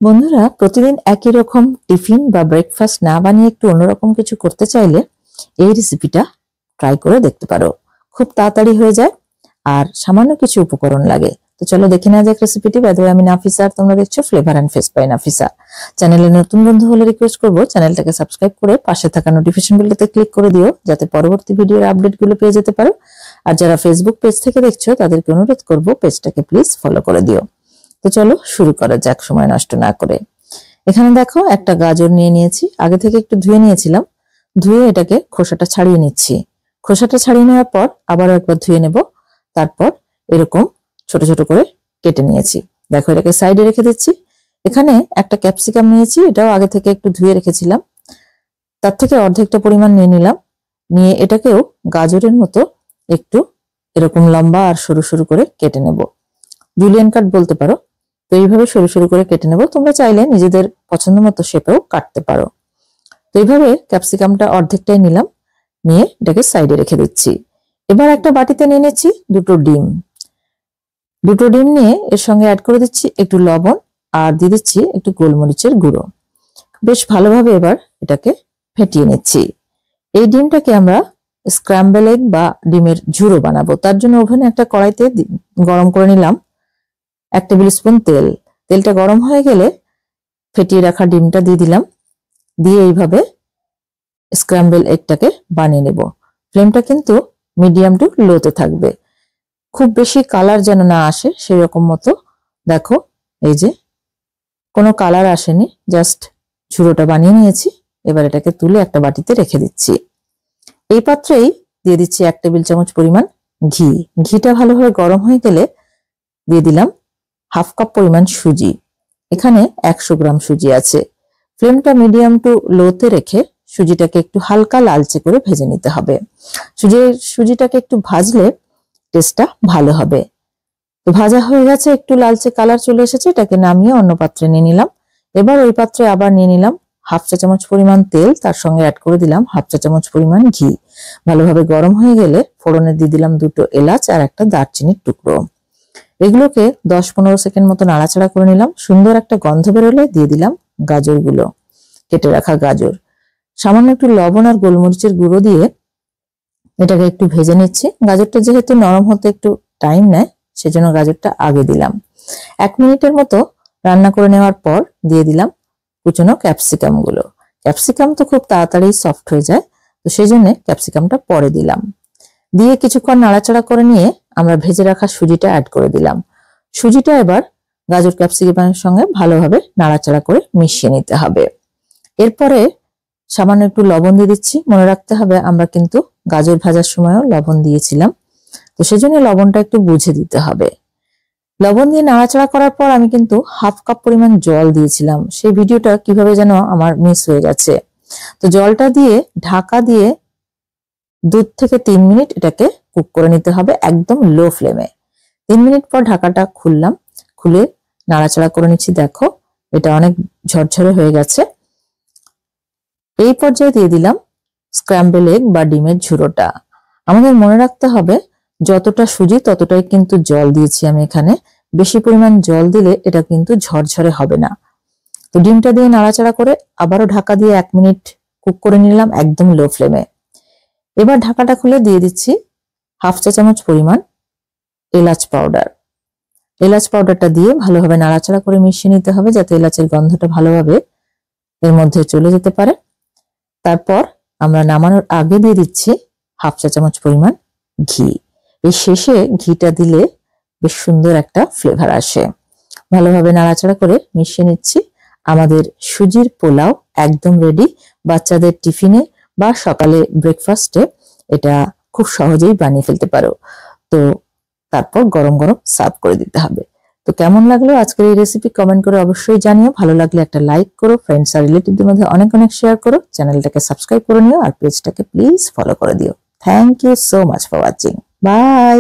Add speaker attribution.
Speaker 1: বন্ধুরা প্রতিদিন একই রকম টিফিন বা ব্রেকফাস্ট না বানিয়ে একটু অন্যরকম কিছু করতে চাইলে এই রেসিপিটা ট্রাই করে দেখতে পারো। খুব তাড়াতাড়ি হয়ে যায় আর সামান্য কিছু উপকরণ লাগে। তো চলো দেখে নেওয়া যাক রেসিপিটি। বাই দ্য ওয়ে, আমি নাফিসা আর তোমরা দেখছো flavour and face by Nafisa. চ্যানেলে নতুন বন্ধু হলে রিকোয়েস্ট করবো চ্যানেলটাকে সাবস্ক্রাইব করে পাশে থাকা নোটিফিকেশন বেলটাতে ক্লিক করে দিও, যাতে পরবর্তী ভিডিওর আপডেট গুলো পেয়ে যেতে পারো। আর যারা ফেসবুক পেজ থেকে দেখছো তাদেরকে অনুরোধ করবো পেজটাকে প্লিজ ফলো করে দিও। তো চলো শুরু করা যাক সময় নষ্ট না করে। এখানে দেখো একটা গাজর নিয়ে নিয়েছি, আগে থেকে একটু ধুয়ে নিয়েছিলাম। ধুয়ে এটাকে খোসাটা ছাড়িয়ে নিচ্ছি। খোসাটা ছাড়িয়ে নেওয়ার পর আবারও একবার ধুয়ে নেব, তারপর এরকম ছোট ছোট করে কেটে নিয়েছি। দেখো এটাকে সাইডে রেখে দিচ্ছি। এখানে একটা ক্যাপসিকাম নিয়েছি, এটাও আগে থেকে একটু ধুয়ে রেখেছিলাম। তার থেকে অর্ধেকটা পরিমাণ নিয়ে নিলাম। নিয়ে এটাকেও গাজরের মতো একটু এরকম লম্বা আর সরু সরু করে কেটে নেব। জুলিয়ান কাট বলতে পারো। তো এইভাবে সরু সরু করে কেটে নেব। তোমরা চাইলে নিজেদের পছন্দ মতো শেপেও কাটতে পারো। তো এইভাবে ক্যাপসিকামটা অর্ধেকটাই নিলাম, নিয়ে এটাকে সাইডে রেখে দিচ্ছি। এবার একটা বাটিতে নিয়ে নিচ্ছি দুটো ডিম। দুটো ডিম নিয়ে এর সঙ্গে অ্যাড করে দিচ্ছি একটু লবণ আর দিয়ে দিচ্ছি একটু গোলমরিচের গুঁড়ো। বেশ ভালোভাবে এবার এটাকে ফেটিয়ে নিচ্ছি। এই ডিমটাকে আমরা স্ক্র্যাম্বল এগ বা ডিমের ঝুড়ো বানাবো। তার জন্য ওভেনে একটা কড়াইতে গরম করে নিলাম 1 টেবিল স্পুন তেল। তেলটা গরম হয়ে গেলে ফেটিয়ে রাখা ডিমটা দিয়ে দিলাম। দিয়ে এইভাবে স্ক্র্যাম্বল এগটাকে বানিয়ে নেব। ফ্লেমটা কিন্তু মিডিয়াম টু লোতে থাকবে, খুব বেশি কালার যেন না আসে সেই রকম মতো। দেখো এই যে কোনো কালার আসেনি, জাস্ট ঝুড়োটা বানিয়ে নিয়েছি। এবার এটাকে তুলে একটা বাটিতে রেখে দিচ্ছি। এই পাত্রেই দিয়ে দিচ্ছি 1 টেবিল চামচ পরিমাণ ঘি। ঘিটা ভালোভাবে গরম হয়ে গেলে দিয়ে দিলাম হাফ কাপ পরিমাণ সুজি। এখানে 100 গ্রাম সুজি আছে। ফ্লেমটা মিডিয়াম টু লোতে রেখে সুজিটাকে একটু হালকা লালচে করে ভেজে নিতে হবে। সুজিটাকে একটু ভাজলে টেস্টটা ভালো হবে। তো ভাজা হয়ে গেছে, একটু লালচে কালার চলে এসেছে। এটাকে নামিয়ে অন্য পাত্রে নিয়ে নিলাম। এবার ওই পাত্রে আবার নিয়ে নিলাম হাফ চা চামচ পরিমাণ তেল, তার সঙ্গে অ্যাড করে দিলাম হাফ চা চামচ পরিমাণ ঘি। ভালোভাবে গরম হয়ে গেলে ফোড়নে দিয়ে দিলাম দুটো এলাচ আর একটা দারচিনির টুকরো। এগুলোকে 10-15 সেকেন্ড মতো নাড়াচাড়া করে নিলাম। সুন্দর একটা গন্ধ বেরোলে দিয়ে দিলাম গাজরগুলো, কেটে রাখা গাজর। সামান্য একটু লবণ আর গোলমরিচের গুঁড়ো দিয়ে এটাকে একটু ভেজে নিচ্ছি। গাজরটা যেহেতু নরম হতে একটু টাইম নেয়, সেজন্য গাজরটা আগে দিলাম। 1 মিনিটের মতো রান্না করে নেওয়ার পর দিয়ে দিলাম কুচনো ক্যাপসিকাম গুলো। ক্যাপসিকাম তো খুব তাড়াতাড়ি সফট হয়ে যায়, তো সেই জন্য ক্যাপসিকামটা পরে দিলাম। দিয়ে কিছুক্ষণ নাড়াচাড়া করে নিয়ে আমরা ভেজে রাখা সুজিটা অ্যাড করে দিলাম। সুজিটা এবার গাজর ক্যাপসিকামের সঙ্গে ভালোভাবে নাড়াচাড়া করে মিশিয়ে নিতে হবে। এরপরে সামান্য একটু লবণ দিয়ে দিচ্ছি। মনে রাখতে হবে আমরা কিন্তু গাজর ভাজার সময়ও লবণ দিয়েছিলাম, তো সেজন্য লবণটা একটু বুঝে দিতে হবে। লবণ দিয়ে নাড়াচাড়া করার পর আমি কিন্তু হাফ কাপ পরিমাণ জল দিয়েছিলাম। সেই ভিডিওটা কিভাবে যেন আমার মিস হয়ে গেছে। তো জলটা দিয়ে ঢাকা দিয়ে 2 থেকে 3 মিনিট এটাকে কুক করে নিতে হবে একদম লো ফ্লেমে। 3 মিনিট পর ঢাকাটা খুললাম, খুলে নাড়াচাড়া করে নিচ্ছি। দেখো এটা অনেক ঝরঝরে হয়ে গেছে। এই পর্যায়ে দিয়ে দিলাম স্ক্র্যাম্বল এগ বা ডিমের ঝুড়োটা। আমাদের মনে রাখতে হবে যতটা সুজি ততটাই কিন্তু জল দিয়েছি আমি এখানে। বেশি পরিমাণ জল দিলে এটা কিন্তু ঝরঝরে হবে না। তো ডিমটা দিয়ে নাড়াচাড়া করে আবারও ঢাকা দিয়ে 1 মিনিট কুক করে নিলাম একদম লো ফ্লেমে। এবার ঢাকাটা খুলে দিয়ে দিচ্ছি হাফ চা চামচ পরিমাণ এলাচ পাউডার। এলাচ পাউডারটা দিয়ে ভালোভাবে নাড়াচাড়া করে মিশিয়ে নিতে হবে, যাতে এলাচের গন্ধটা ভালোভাবে এর মধ্যে চলে যেতে পারে। তারপর আমরা নামানোর আগে দিয়ে দিচ্ছি হাফ চা চামচ পরিমাণ ঘি। এই শেষে ঘিটা দিলে বেশ সুন্দর একটা ফ্লেভার আসে। ভালোভাবে নাড়াচাড়া করে মিশিয়ে নিচ্ছি। আমাদের সুজির পোলাও একদম রেডি। বাচ্চাদের টিফিনে বা সকালে ব্রেকফাস্টে এটা খুব সহজেই বানিয়ে ফেলতে পারো। তো তারপর গরম গরম সার্ভ করে দিতে হবে। তো কেমন লাগলো আজকের এই রেসিপি কমেন্ট করে অবশ্যই জানিও। ভালো লাগলে একটা লাইক করো, ফ্রেন্ডস আর রিলেটিভদের মধ্যে অনেক অনেক শেয়ার করো। চ্যানেলটাকে সাবস্ক্রাইব করে নিও আর পেজটাকে প্লিজ ফলো করে দিও। Thank you so much for watching. By.